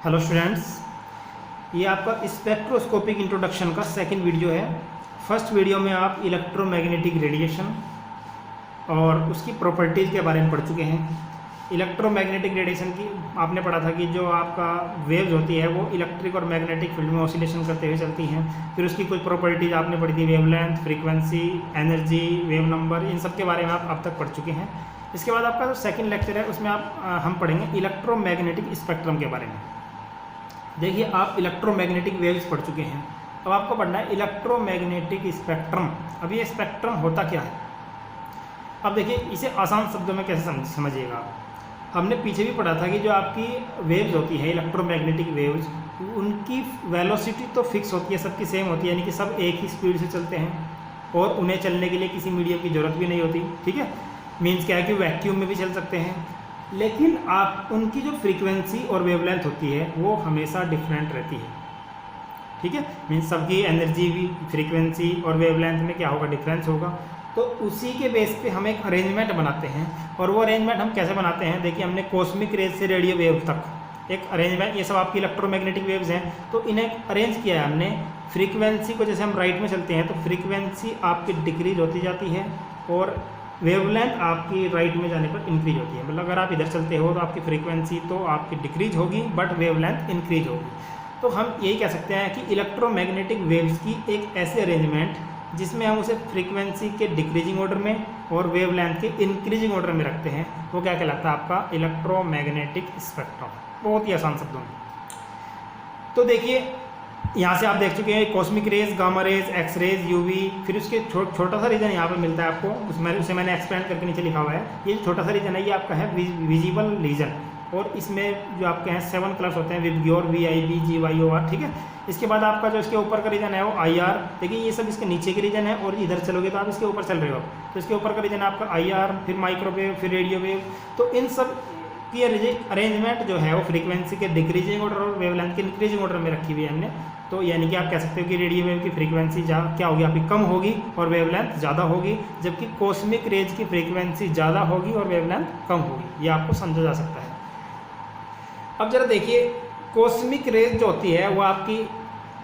Hello students, ये आपका spectroscopic introduction का सेकंड वीडियो है। फर्स्ट वीडियो में आप इलेक्ट्रोमैग्नेटिक रेडिएशन और उसकी प्रॉपर्टीज़ के बारे में पढ़ चुके हैं। इलेक्ट्रोमैग्नेटिक रेडिएशन की आपने पढ़ा था कि जो आपका वेव्स होती है वो इलेक्ट्रिक और मैग्नेटिक फील्ड में ऑसिलेशन करते हुए चलती हैं। फिर उसकी कुछ प्रॉपर्टीज़ आपने पढ़ी थी, wavelength, frequency, energy, wave number, इन सब के बारे में आप अब तक पढ़ चुके हैं। इसके बाद आपका जो सेकंड लेक्चर है उसमें हम पढ़ेंगे इलेक्ट्रोमैग्नेटिक स्पेक्ट्रम के बारे में। देखिए, आप इलेक्ट्रोमैग्नेटिक वेव्स पढ़ चुके हैं, अब आपको पढ़ना है इलेक्ट्रोमैग्नेटिक स्पेक्ट्रम। अब ये स्पेक्ट्रम होता क्या है? अब देखिए, इसे आसान शब्दों में कैसे समझिएगा। हमने पीछे भी पढ़ा था कि जो आपकी वेव्स होती है इलेक्ट्रोमैग्नेटिक वेव्स, उनकी वेलोसिटी तो फिक्स होती है, सबकी सेम होती है, यानी कि सब एक ही स्पीड से चलते हैं और उन्हें चलने के लिए किसी मीडियम की ज़रूरत भी नहीं होती। ठीक है, मीन्स क्या है कि वैक्यूम में भी चल सकते हैं, लेकिन आप उनकी जो फ्रीक्वेंसी और वेवलेंथ होती है वो हमेशा डिफरेंट रहती है। ठीक है, मीन्स सबकी एनर्जी भी फ्रीक्वेंसी और वेवलेंथ में क्या होगा, डिफरेंस होगा। तो उसी के बेस पे हम एक अरेंजमेंट बनाते हैं, और वो अरेंजमेंट हम कैसे बनाते हैं? देखिए, हमने कॉस्मिक रेज से रेडियो वेव तक एक अरेंजमेंट, ये सब आपकी इलेक्ट्रोमैग्नेटिक वेव्स हैं, तो इन्हें अरेंज किया है हमने। फ्रीक्वेंसी को जैसे हम राइट में चलते हैं तो फ्रीक्वेंसी आपकी डिक्रीज होती जाती है और वेवलेंथ आपकी राइट में जाने पर इंक्रीज होती है। मतलब अगर आप इधर चलते हो तो आपकी फ्रीक्वेंसी तो आपकी डिक्रीज होगी बट वेवलेंथ इंक्रीज होगी। तो हम यही कह सकते हैं कि इलेक्ट्रोमैग्नेटिक वेव्स की एक ऐसे अरेंजमेंट जिसमें हम उसे फ्रीक्वेंसी के डिक्रीजिंग ऑर्डर में और वेवलेंथ के इंक्रीजिंग ऑर्डर में रखते हैं, वो क्या कहलाता है? आपका इलेक्ट्रोमैग्नेटिक स्पेक्ट्रम। बहुत ही आसान शब्दों में। तो देखिए, यहाँ से आप देख चुके हैं cosmic rays, gamma rays, x rays, UV, फिर उसके छोटा सा रीजन यहाँ पर मिलता है आपको, उसे मैंने एक्सपेंड करके नीचे लिखा हुआ है। ये छोटा सा रीजन है, ये आपका है विजिबल रीजन, और इसमें जो आपके हैं 7 क्लास होते हैं, विबग्योर, VIB, GYOR। ठीक है, इसके बाद आपका जो इसके ऊपर का रीजन है वो IR। देखिए, ये सब इसके नीचे के रीजन है, और इधर चलोगे तो आप इसके ऊपर चल रहे हो, तो इसके ऊपर का रीजन आपका IR, फिर माइक्रोवेव, फिर रेडियो वेव। तो इन सब की अरेंजमेंट जो है वो फ्रीक्वेंसी के डिक्रीजिंग ऑर्डर और वेवलेंथ के इंक्रीजिंग ऑर्डर में रखी हुई है हमने। तो यानी कि आप कह सकते हो कि रेडियो वेव की फ्रीक्वेंसी क्या होगी, आपकी कम होगी और वेवलेंथ ज़्यादा होगी, जबकि कॉस्मिक रेज की फ्रीक्वेंसी ज़्यादा होगी और वेवलेंथ कम होगी। ये आपको समझा जा सकता है। अब जरा देखिए, कॉस्मिक रेज जो होती है वो आपकी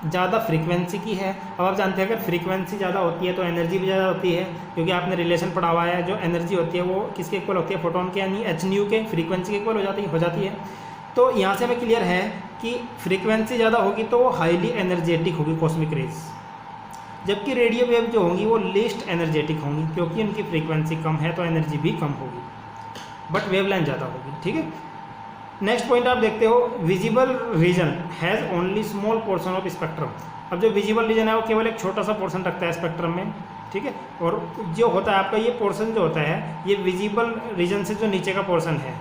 ज़्यादा फ्रीक्वेंसी की है। अब आप जानते हैं अगर फ्रीक्वेंसी ज़्यादा होती है तो एनर्जी भी ज़्यादा होती है, क्योंकि आपने रिलेशन पढ़ा हुआ है, जो एनर्जी होती है वो किसके इक्वल होती है? फोटोन के, यानी hν के, फ्रीक्वेंसी के इक्वल हो जाती है। तो यहाँ से हमें क्लियर है कि फ्रीक्वेंसी ज़्यादा होगी तो वो हाईली एनर्जेटिक होगी कॉस्मिक रेज, जबकि रेडियो वेव जो होंगी वो लीस्ट एनर्जेटिक होंगी, क्योंकि उनकी फ्रीक्वेंसी कम है तो एनर्जी भी कम होगी, बट वेवलेंथ ज़्यादा होगी। ठीक है, नेक्स्ट पॉइंट आप देखते हो, visible region has only small portion of spectrum. अब जो विजिबल रीजन है वो केवल एक छोटा सा पोर्शन रखता है स्पेक्ट्रम में। ठीक है, और जो होता है आपका ये पोर्शन जो होता है, ये विजिबल रीजन से जो नीचे का पोर्शन है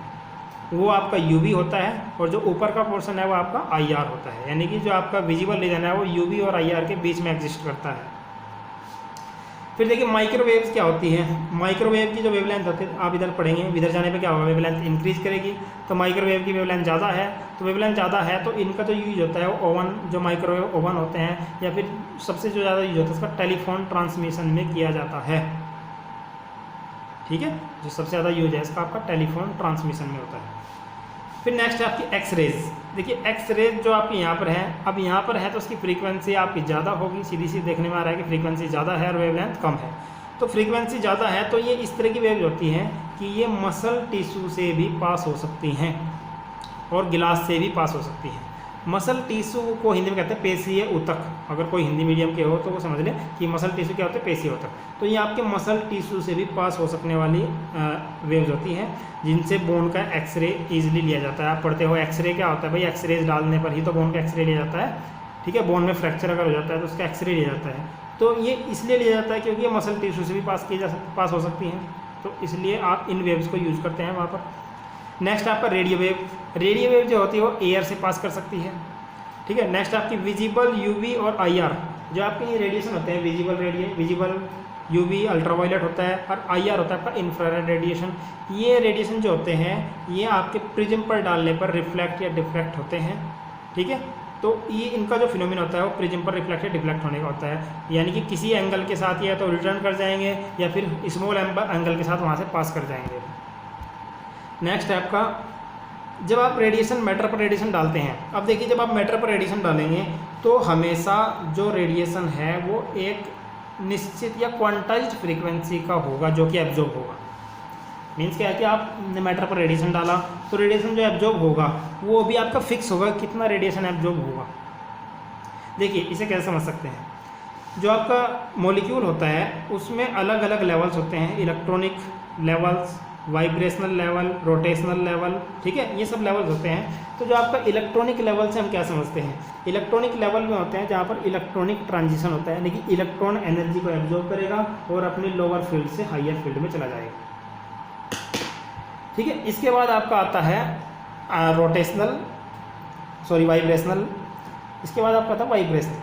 वो आपका UV होता है, और जो ऊपर का पोर्शन है वो आपका IR होता है। यानी कि जो आपका विजिबल रीजन है वो UV और IR के बीच में एग्जिस्ट करता है। फिर देखिए, माइक्रोवेव्स क्या होती हैं। माइक्रोवेव की जो वेवलेंथ होती है, आप इधर पढ़ेंगे, इधर जाने पे क्या होगा, वेवलेंथ इंक्रीज करेगी। तो माइक्रोवेव की वेवलेंथ ज़्यादा है, तो वेवलेंथ ज़्यादा है तो इनका जो यूज होता है वो ओवन, जो माइक्रोवेव ओवन होते हैं, या फिर सबसे जो ज़्यादा यूज होता है उसका टेलीफोन ट्रांसमिशन में किया जाता है। ठीक है, जो सबसे ज़्यादा यूज है इसका आपका टेलीफोन ट्रांसमिशन में होता है। फिर नेक्स्ट है आपकी एक्स रेज। देखिए, एक्स रेज जो आपकी यहाँ पर है, अब यहाँ पर है तो उसकी फ्रीक्वेंसी आपकी ज़्यादा होगी, सीधी सी देखने में आ रहा है कि फ्रीक्वेंसी ज़्यादा है और वेवलेंथ कम है। तो फ्रीक्वेंसी ज़्यादा है तो ये इस तरह की वेव होती हैं कि ये मसल टिश्यू से भी पास हो सकती हैं और गिलास से भी पास हो सकती हैं। मसल टिश्यू को हिंदी में कहते हैं पेशीय ऊतक। अगर कोई हिंदी मीडियम के हो तो वो समझ लें कि मसल टिश्यू क्या होते हैं, पेशीय ऊतक। तो ये आपके मसल टिश्यू से भी पास हो सकने वाली वेव्स होती हैं, जिनसे बोन का एक्सरे ईजिली लिया जाता है। आप पढ़ते हो एक्सरे क्या होता है भाई, एक्सरेज डालने पर ही तो बोन का एक्सरे लिया जाता है। ठीक है, बोन में फ्रैक्चर अगर हो जाता है तो उसका एक्सरे लिया जाता है। तो ये इसलिए लिया जाता है क्योंकि ये मसल टिश्यू से भी पास हो सकती हैं, तो इसलिए आप इन वेव्स को यूज़ करते हैं वहाँ पर। नेक्स्ट आपका रेडियो वेव। रेडियो वेव जो होती है वो एयर से पास कर सकती है। ठीक है, नेक्स्ट आपकी विजिबल, UV और IR। जो आपके ये रेडिएशन होते हैं, विजिबल UV अल्ट्रावायलेट होता है, और IR होता है आपका इंफ्रारेड रेडिएशन। ये रेडिएशन जो होते हैं ये आपके प्रिज्म पर डालने पर रिफ्लेक्ट या डिफ्लेक्ट होते हैं। ठीक है, तो ये इनका जो फिनोमेन होता है वो प्रिज्म पर रिफ्लेक्ट या डिफ्लेक्ट होने का होता है, यानी कि किसी एंगल के साथ या तो रिटर्न कर जाएंगे या फिर स्मॉल एंगल के साथ वहाँ से पास कर जाएंगे। नेक्स्ट है आपका जब आप रेडिएशन मैटर पर रेडिएशन डालते हैं, अब देखिए जब आप मैटर पर रेडिएशन डालेंगे तो हमेशा जो रेडिएशन है वो एक निश्चित या क्वांटाइज्ड फ्रीक्वेंसी का होगा जो कि एब्जॉर्ब होगा। मीन्स क्या है कि आपने मैटर पर रेडिएशन डाला तो रेडिएशन जो एब्जॉर्ब होगा वो भी आपका फिक्स होगा, कितना रेडिएशन एब्जॉर्ब होगा। देखिए इसे कैसे समझ सकते हैं, जो आपका मॉलिक्यूल होता है उसमें अलग अलग लेवल्स होते हैं, electronic levels, vibrational level, rotational level, ठीक है, ये सब लेवल्स होते हैं। तो जो आपका इलेक्ट्रॉनिक लेवल से हम क्या समझते हैं, इलेक्ट्रॉनिक लेवल में होते हैं जहाँ पर इलेक्ट्रॉनिक ट्रांजिशन होता है, यानी कि इलेक्ट्रॉन एनर्जी को एब्जॉर्ब करेगा और अपनी लोअर फील्ड से हायर फील्ड में चला जाएगा, ठीक है। इसके बाद आपका आता है वाइब्रेशनल, इसके बाद आपका था वाइब्रेशनल।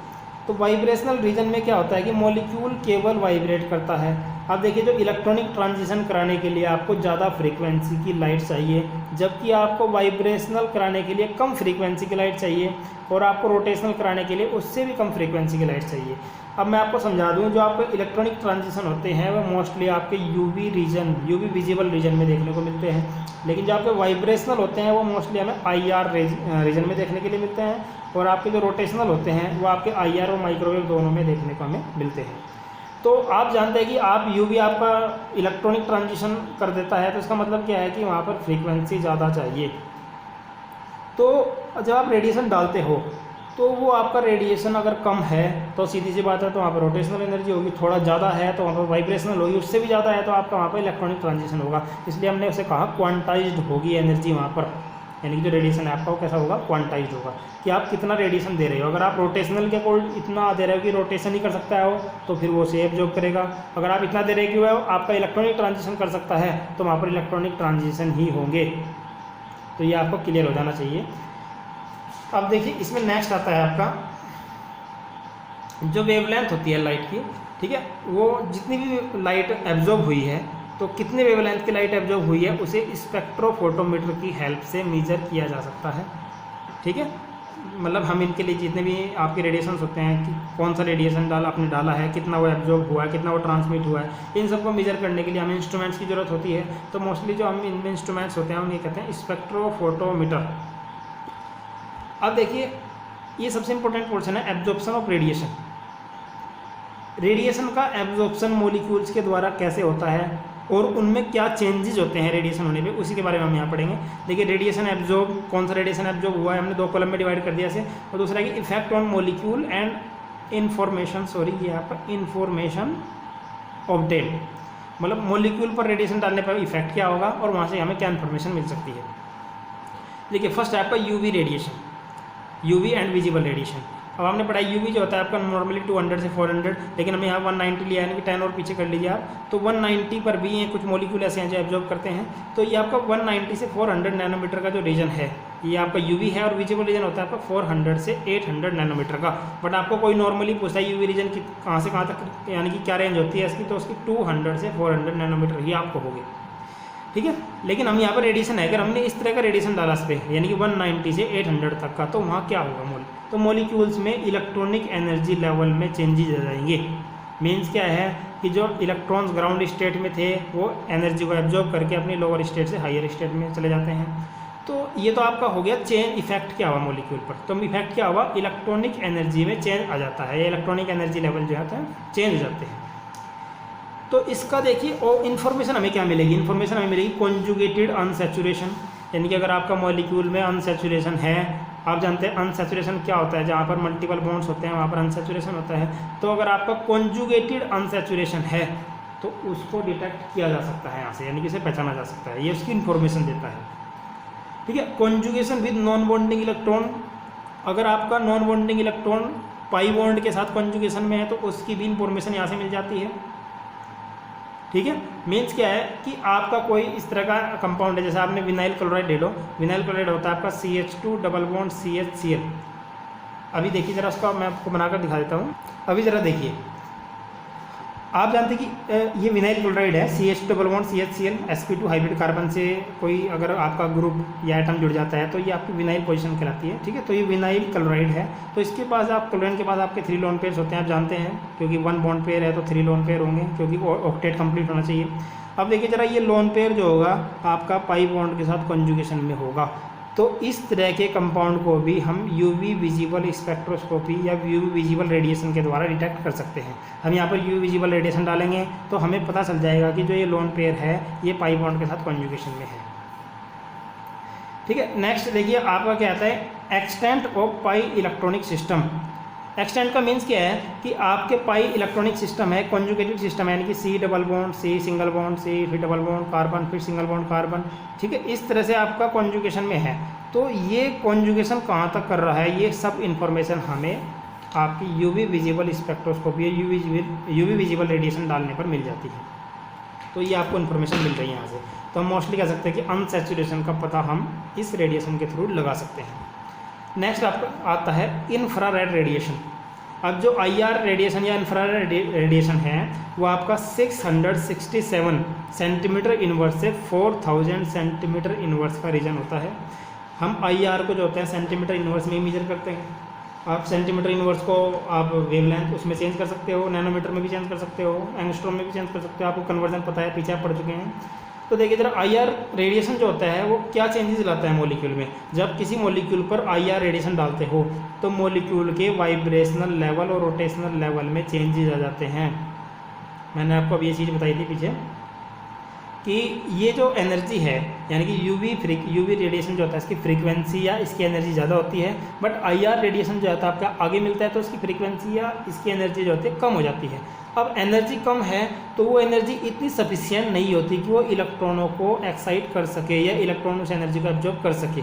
तो वाइब्रेशनल रीजन में क्या होता है कि मॉलिक्यूल केवल वाइब्रेट करता है। अब देखिए जो इलेक्ट्रॉनिक ट्रांजिशन कराने के लिए आपको ज़्यादा फ्रीक्वेंसी की लाइट चाहिए, जबकि आपको वाइब्रेशनल कराने के लिए कम फ्रीक्वेंसी की लाइट चाहिए, और आपको रोटेशनल कराने के लिए उससे भी कम फ्रीक्वेंसी की लाइट चाहिए। अब मैं आपको समझा दूं, जो आपके इलेक्ट्रॉनिक ट्रांजिशन होते हैं वो मोस्टली आपके यूवी विजिबल रीजन में देखने को मिलते हैं, लेकिन जो आपके वाइब्रेशनल होते हैं वो मोस्टली हमें IR रीजन में देखने के लिए मिलते हैं, और आपके जो रोटेशनल होते हैं वो आपके IR और माइक्रोवेव दोनों में देखने को हमें मिलते हैं। तो आप जानते हैं कि आप यूवी आपका इलेक्ट्रॉनिक ट्रांजिशन कर देता है, तो इसका मतलब क्या है कि वहाँ पर फ्रीक्वेंसी ज़्यादा चाहिए। तो जब आप रेडिएशन डालते हो तो वो आपका रेडिएशन अगर कम है तो सीधी सी बात है तो वहाँ पर रोटेशनल एनर्जी होगी, थोड़ा ज़्यादा है तो वहाँ पर वाइब्रेशनल होगी, उससे भी ज़्यादा है तो आपका वहाँ पर इलेक्ट्रॉनिक ट्रांजिशन होगा। इसलिए हमने उसे कहा क्वांटाइज्ड होगी एनर्जी वहाँ पर, यानी कि जो रेडिएशन है आपका वो कैसा होगा, क्वांटाइज्ड होगा, कि आप कितना रेडिएशन दे रहे हो। अगर आप रोटेशनल के अकॉर्डिंग इतना दे रहे हो कि रोटेशन ही कर सकता है वो, तो फिर वो से एब्जॉर्ब करेगा। अगर आप इतना दे रहे हो कि आपका इलेक्ट्रॉनिक ट्रांजिशन कर सकता है तो वहाँ पर इलेक्ट्रॉनिक ट्रांजिशन ही होंगे। तो ये आपको क्लियर हो जाना चाहिए। अब देखिए इसमें नेक्स्ट आता है आपका जो वेवलेंथ होती है लाइट की, ठीक है, वो जितनी भी लाइट एब्जॉर्ब हुई है तो कितने वेवलेंथ की लाइट एब्जॉर्ब हुई है उसे स्पेक्ट्रोफोटोमीटर की हेल्प से मेजर किया जा सकता है, ठीक है। मतलब हम इनके लिए जितने भी आपके रेडिएशंस होते हैं कि कौन सा रेडिएशन आपने डाला है, कितना वो एब्जॉर्ब हुआ है, कितना वो ट्रांसमिट हुआ है, इन सबको मेजर करने के लिए हमें इंस्ट्रूमेंट्स की ज़रूरत होती है। तो मोस्टली जो हम इनमें इंस्ट्रूमेंट्स होते हैं उन्हें कहते हैं स्पेक्ट्रोफोटोमीटर। अब देखिए ये सबसे इंपॉर्टेंट पोर्शन है एब्जॉर्प्शन ऑफ रेडिएशन। रेडिएशन का एब्जॉर्प्शन मॉलिक्यूल्स के द्वारा कैसे होता है और उनमें क्या चेंजेस होते हैं रेडिएशन होने पे, उसी के बारे में हम यहाँ पढ़ेंगे। देखिए रेडिएशन एब्जॉर्ब, कौन सा रेडिएशन एब्जॉर्ब हुआ है हमने दो कॉलम में डिवाइड कर दिया इसे, और दूसरा है कि effect on molecule and information, ये यहाँ पर इन्फॉर्मेशन ऑब्टेन, मतलब मॉलिक्यूल पर रेडिएशन डालने पर इफेक्ट क्या होगा और वहाँ से हमें क्या इन्फॉर्मेशन मिल सकती है। देखिए फर्स्ट है आपका UV radiation, UV and visible radiation. अब हमने पढ़ा यूवी जो होता है आपका नॉर्मली 200 से 400, लेकिन हमने यहाँ 190 लिया है, यानी कि 10 और पीछे कर लीजिए आप, तो 190 पर भी हैं कुछ मॉलिक्यूल ऐसे हैं जो एब्जॉर्ब करते हैं। तो ये आपका 190 से 400 नैनोमीटर का जो रीजन है ये आपका यूवी है, और विजिबल रीजन होता है आपका 400 से 800 नैनोमीटर का। बट आपको कोई नॉर्मली पूछता है यूवी रीजन की कहाँ से कहाँ तक, यानी कि क्या रेंज होती है इसकी, तो उसकी 200 से 400 नैनोमीटर ही आपको होगी, ठीक है। लेकिन हम यहाँ पर रेडिएशन है, अगर हमने इस तरह का रेडिएशन डाला इस पर, यानी कि 190 से 800 तक का, तो वहाँ क्या होगा तो मॉलिक्यूल्स में इलेक्ट्रॉनिक एनर्जी लेवल में चेंजेस आ जाएंगे। मीन्स क्या है कि जो इलेक्ट्रॉन्स ग्राउंड स्टेट में थे वो एनर्जी को एब्जॉर्ब करके अपनी लोअर स्टेट से हायर स्टेट में चले जाते हैं। तो ये तो आपका हो गया चेंज इफेक्ट क्या हुआ मॉलिक्यूल पर, तो इफेक्ट क्या हुआ, इलेक्ट्रॉनिक एनर्जी में चेंज आ जाता है, या इलेक्ट्रॉनिक एनर्जी लेवल जो होता है चेंज हो जाते हैं। तो इसका देखिए और इन्फॉर्मेशन हमें क्या मिलेगी, इन्फॉर्मेशन हमें मिलेगी कॉन्जुगेटेड अनसैचुरेशन, यानी कि अगर आपका मॉलिक्यूल में अनसैचुरेशन है, आप जानते हैं अनसैचुरेशन क्या होता है, जहाँ पर मल्टीपल बॉन्ड्स होते हैं वहाँ पर अनसैचुरेशन होता है। तो अगर आपका कॉन्जुगेटेड अनसैचुरेशन है तो उसको डिटेक्ट किया जा सकता है यहाँ से, यानी कि इसे पहचाना जा सकता है, ये उसकी इन्फॉर्मेशन देता है, ठीक है। Conjugation with non bonding electron, अगर आपका non bonding electron pi bond के साथ कॉन्जुगेशन में है तो उसकी भी इन्फॉर्मेशन यहाँ से मिल जाती है, ठीक है। मीन्स क्या है कि आपका कोई इस तरह का कंपाउंड है, जैसे आपने विनाइल क्लोराइड ले लो, विनाइल क्लोराइड होता है आपका CH2 डबल बॉन्ड CHCl। अभी देखिए ज़रा उसका मैं आपको बनाकर दिखा देता हूँ। अभी ज़रा देखिए, आप जानते हैं कि ये विनाइल क्लोराइड है, CH2 double bond CHCl, sp2 hybrid carbon से कोई अगर आपका ग्रुप या एटम जुड़ जाता है तो ये आपकी विनाइल पोजीशन कहलाती है, ठीक है। तो ये विनाइल क्लोराइड है, तो इसके पास आप क्लोरीन के पास आपके 3 लोन पेयर्स होते हैं, आप जानते हैं, क्योंकि 1 बॉन्ड पेयर है तो 3 लोन पेयर होंगे, क्योंकि ऑक्टेट कंप्लीट होना चाहिए। अब देखिए जरा ये लोन पेयर जो होगा आपका पाई बॉन्ड के साथ कॉन्जुगेशन में होगा, तो इस तरह के कंपाउंड को भी हम यूवी विजिबल स्पेक्ट्रोस्कोपी या यूवी विजिबल रेडिएशन के द्वारा डिटेक्ट कर सकते हैं। हम यहाँ पर यूवी विजिबल रेडिएशन डालेंगे तो हमें पता चल जाएगा कि जो ये लोन पेयर है ये पाई बॉन्ड के साथ कॉन्जुगेशन में है। ठीक है, नेक्स्ट देखिए आपका क्या आता है extent of pi electronic system. Extent का मीन्स क्या है कि आपके पाई इलेक्ट्रॉनिक सिस्टम है, कॉन्जुगेटेड सिस्टम है, यानी कि C double bond C single bond C फिर डबल बॉन्ड कार्बन फिर सिंगल बॉन्ड कार्बन। ठीक है, इस तरह से आपका कॉन्जुगेशन में है। तो ये कॉन्जुगेशन कहाँ तक कर रहा है, ये सब इंफॉर्मेशन हमें आपकी यूवी विजिबल स्पेक्ट्रोस्कोपी या यूवी विजिबल रेडिएशन डालने पर मिल जाती है। तो ये आपको इन्फॉर्मेशन मिल रही है यहाँ से। तो हम मोस्टली कह सकते हैं कि अनसैचुरेशन का पता हम इस रेडिएशन के थ्रू लगा सकते हैं। नेक्स्ट आपका आता है इंफ्रारेड रेडिएशन। अब जो आईआर रेडिएशन या इंफ्रारेड रेडिएशन है वो आपका 667 सेंटीमीटर इनवर्स से 4000 सेंटीमीटर इनवर्स का रीजन होता है। हम आईआर को जो होता है सेंटीमीटर इनवर्स में ही मेजर करते हैं। आप सेंटीमीटर इनवर्स को आप वेवलेंथ उसमें चेंज कर सकते हो, नैनोमीटर में भी चेंज कर सकते हो, एंगस्ट्रॉम में भी चेंज कर सकते हो। आपको कन्वर्जन पता है, पीछे आप पढ़ चुके हैं। तो देखिए जरा आईआर रेडिएशन जो होता है वो क्या चेंजेस लाता है मॉलिक्यूल में। जब किसी मॉलिक्यूल पर आईआर रेडिएशन डालते हो तो मॉलिक्यूल के वाइब्रेशनल लेवल और रोटेशनल लेवल में चेंजेस आ जाते हैं। मैंने आपको अब ये चीज़ बताई थी पीछे कि ये जो एनर्जी है यानी कि यूवी रेडिएशन जो होता है इसकी फ्रीक्वेंसी या इसकी एनर्जी ज़्यादा होती है, बट आईआर रेडिएशन जो होता है आपका आगे मिलता है तो इसकी फ्रीक्वेंसी या इसकी एनर्जी जो होती है कम हो जाती है। अब एनर्जी कम है तो वो एनर्जी इतनी सफिशिएंट नहीं होती कि वो इलेक्ट्रॉनों को एक्साइट कर सके या इलेक्ट्रॉन उस एनर्जी को एब्जॉर्ब कर सके,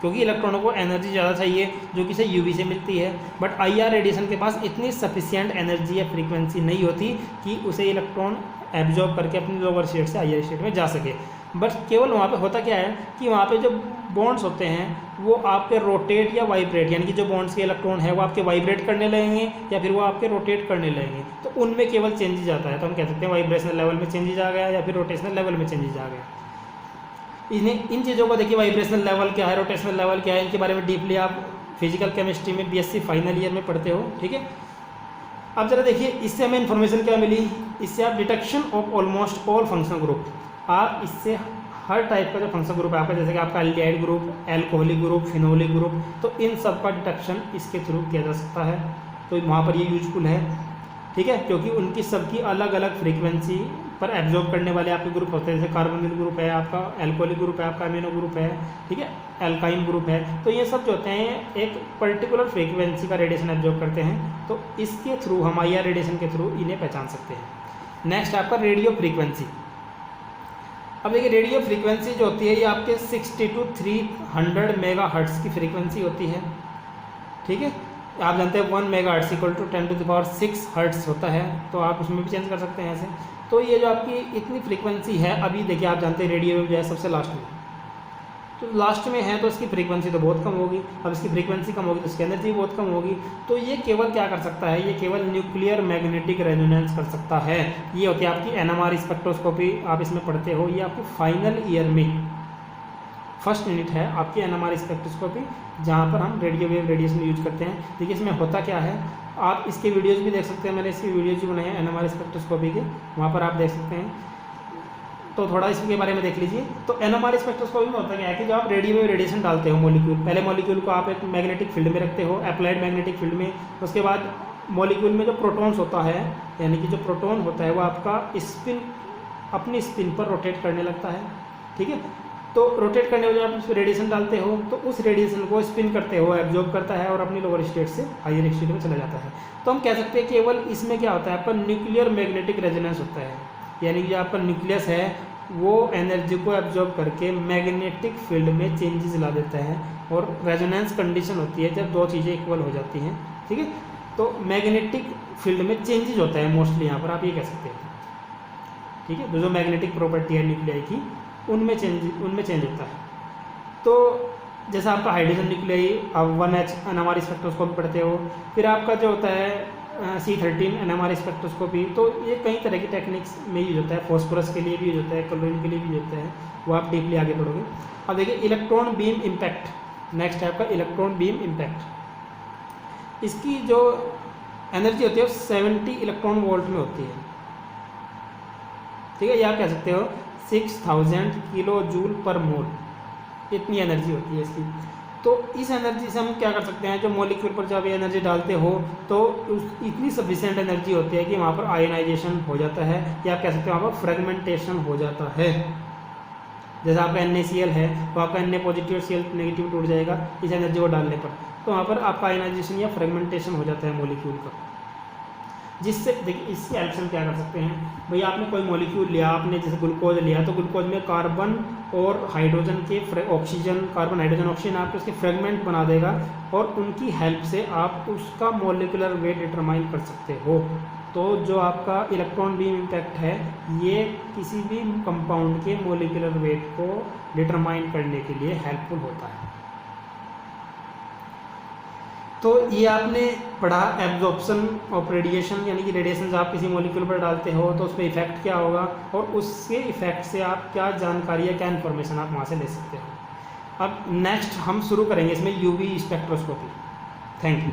क्योंकि इलेक्ट्रॉनों को एनर्जी ज़्यादा चाहिए जो कि इसे यूवी से मिलती है। बट आईआर रेडिएशन के पास इतनी सफिशिएंट एनर्जी या फ्रीक्वेंसी नहीं होती कि उसे इलेक्ट्रॉन एब्जॉर्ब करके अपनी लोअर स्टेट से हायर स्टेट में जा सके। बट केवल वहाँ पे होता क्या है कि वहाँ पे जो बॉन्ड्स होते हैं वो आपके रोटेट या वाइब्रेट, यानी कि जो बॉन्ड्स के इलेक्ट्रॉन है वो आपके वाइब्रेट करने लगेंगे या फिर वो आपके रोटेट करने लगेंगे। तो उनमें केवल चेंजेज आता है। तो हम कह सकते हैं वाइब्रेशनल लेवल में चेंजेज आ गया या फिर रोटेशनल लेवल में चेंजेज आ गया। इन चीज़ों को देखिए, वाइब्रेशनल लेवल क्या है, रोटेशनल लेवल क्या है, इनके बारे में डीपली आप फिजिकल केमिस्ट्री में बीएससी फाइनल ईयर में पढ़ते हो। ठीक है, अब जरा देखिए इससे हमें इन्फॉर्मेशन क्या मिली। इससे आप detection of almost all functional group, आप इससे हर टाइप का जो फंक्शनल ग्रुप है आपका, जैसे कि आपका aldehyde group, alcoholic group, phenolic group, तो इन सब का डिटेक्शन इसके थ्रू किया जा सकता है। तो वहाँ पर ये यूजफुल है। ठीक है, क्योंकि उनकी सबकी अलग अलग फ्रीक्वेंसी पर एब्जॉर्ब करने वाले आपके ग्रुप होते हैं। जैसे कार्बोनिल ग्रुप है आपका, एल्कोहलिक ग्रुप है आपका, अमीनो ग्रुप है, ठीक है, एल्काइन ग्रुप है। तो ये सब जो होते हैं एक पर्टिकुलर फ्रीक्वेंसी का रेडिएशन एब्जॉर्ब करते हैं। तो इसके थ्रू हम आईआर रेडिएशन के थ्रू इन्हें पहचान सकते हैं। नेक्स्ट आपका रेडियो फ्रीक्वेंसी। अब देखिए रेडियो फ्रीक्वेंसी जो होती है ये आपके 60 to 300 मेगाहर्ट्ज़ की फ्रीक्वेंसी होती है। ठीक है, आप जानते हैं 1 मेगाहर्ट्ज़ इक्वल टू 10⁶ हर्ट्ज़ होता है। तो आप उसमें भी चेंज कर सकते हैं ऐसे। तो ये जो आपकी इतनी फ्रीक्वेंसी है, अभी देखिए आप जानते हैं रेडियो वेव जो है सबसे लास्ट में, तो लास्ट में है तो इसकी फ्रीक्वेंसी तो बहुत कम होगी। अब इसकी फ्रीक्वेंसी कम होगी तो इसकी एनर्जी बहुत कम होगी। तो ये केवल क्या कर सकता है, ये केवल न्यूक्लियर मैग्नेटिक रेजोनेंस कर सकता है। ये होती है आपकी एनएमआर स्पेक्ट्रोस्कोपी, आप इसमें पढ़ते हो। ये आपकी फाइनल ईयर में फर्स्ट यूनिट है आपकी एनएमआर स्पेक्ट्रोस्कोपी, जहाँ पर हम रेडियो वेव रेडिएशन यूज करते हैं। देखिए इसमें होता क्या है, आप इसके वीडियोज़ भी देख सकते हैं। मैंने इसकी वीडियोज़ भी बनाए हैं एनएमआर स्पेक्ट्रोस्कोपी के, वहाँ पर आप देख सकते हैं। तो थोड़ा इसके बारे में देख लीजिए। तो एनएमआर स्पेक्ट्रोस्कोपी में होता क्या है कि जब आप रेडियो वेव रेडिएशन डालते हो मॉलिक्यूल, पहले मॉलिक्यूल को आप एक मैग्नेटिक फील्ड में रखते हो, अप्लाइड मैग्नेटिक फील्ड में। उसके बाद मॉलिक्यूल में जो प्रोटॉन्स होता है, यानी कि जो प्रोटॉन होता है वो आपका स्पिन, अपनी स्पिन पर रोटेट करने लगता है। ठीक है, तो रोटेट करने में जब आप उस रेडिएशन डालते हो तो उस रेडिएशन को स्पिन करते हो, एब्जॉर्ब करता है और अपनी लोअर स्टेट से हायर स्टेट में चला जाता है। तो हम कह सकते हैं केवल इसमें क्या होता है, आपका न्यूक्लियर मैग्नेटिक रेजोनेंस होता है। यानी कि जो आपका न्यूक्लियस है वो एनर्जी को एब्जॉर्ब करके मैग्नेटिक फील्ड में चेंजेस ला देता है, और रेजोनेंस कंडीशन होती है जब दो चीज़ें इक्वल हो जाती हैं। ठीक है, तो मैग्नेटिक फील्ड में चेंजेस होता है मोस्टली, यहाँ पर आप ये कह सकते हैं। ठीक है, जो मैग्नेटिक प्रॉपर्टी है न्यूक्लियाई की उनमें चेंज होता है। तो जैसा आपका हाइड्रोजन न्यूक्लियाई, आप 1H एनएमआर स्पेक्ट्रोस्कोपी पढ़ते हो। फिर आपका जो होता है C13 एनएमआर स्पेक्ट्रोस्कोपी, तो ये कई तरह की टेक्निक्स में यूज होता है। फॉस्फोरस के लिए भी यूज होता है, क्लोरीन के लिए भी यूज होता है, वो आप डीपली आगे पढ़ोगे। अब देखिए इलेक्ट्रॉन बीम इम्पैक्ट। नेक्स्ट है आपका इलेक्ट्रॉन बीम इम्पैक्ट। इसकी जो एनर्जी होती है वो 70 इलेक्ट्रॉन वोल्ट में होती है। ठीक है, ये आप कह सकते हो 6000 किलो जूल पर मोल। इतनी एनर्जी होती है इसकी। तो इस एनर्जी से हम क्या कर सकते हैं, जो मॉलिक्यूल पर जब एनर्जी डालते हो तो इतनी सफिशिएंट एनर्जी होती है कि वहाँ पर आयनाइजेशन हो जाता है, या कह सकते हैं वहाँ पर फ्रेगमेंटेशन हो जाता है। जैसे आपका NaCl है तो आपका Na पॉजिटिव और Cl नेगेटिव टूट जाएगा इस एनर्जी को डालने पर, तो वहाँ पर आपका आयनाइजेशन या फ्रेगमेंटेशन हो जाता है मॉलिक्यूल का। जिससे देखिए इसकी हेल्प से हम क्या कर सकते हैं, भैया आपने कोई मॉलिक्यूल लिया, आपने जैसे ग्लूकोज लिया, तो ग्लूकोज में कार्बन और हाइड्रोजन के ऑक्सीजन, कार्बन हाइड्रोजन ऑक्सीजन आपके उसके फ्रेगमेंट बना देगा, और उनकी हेल्प से आप उसका मॉलिक्यूलर वेट डिटरमाइन कर सकते हो। तो जो आपका इलेक्ट्रॉन बीम इम्पैक्ट है, ये किसी भी कंपाउंड के मॉलिक्यूलर वेट को डिटरमाइन करने के लिए हेल्पफुल होता है। तो ये आपने पढ़ा एब्जॉर्प्शन ऑफ रेडिएशन, यानी कि रेडिएशन आप किसी मॉलिक्यूल पर डालते हो तो उस पर इफेक्ट क्या होगा, और उसके इफेक्ट से आप क्या जानकारी या क्या इन्फॉर्मेशन आप वहाँ से ले सकते हो। अब नेक्स्ट हम शुरू करेंगे इसमें UV स्पेक्ट्रोस्कोपी। Thank you.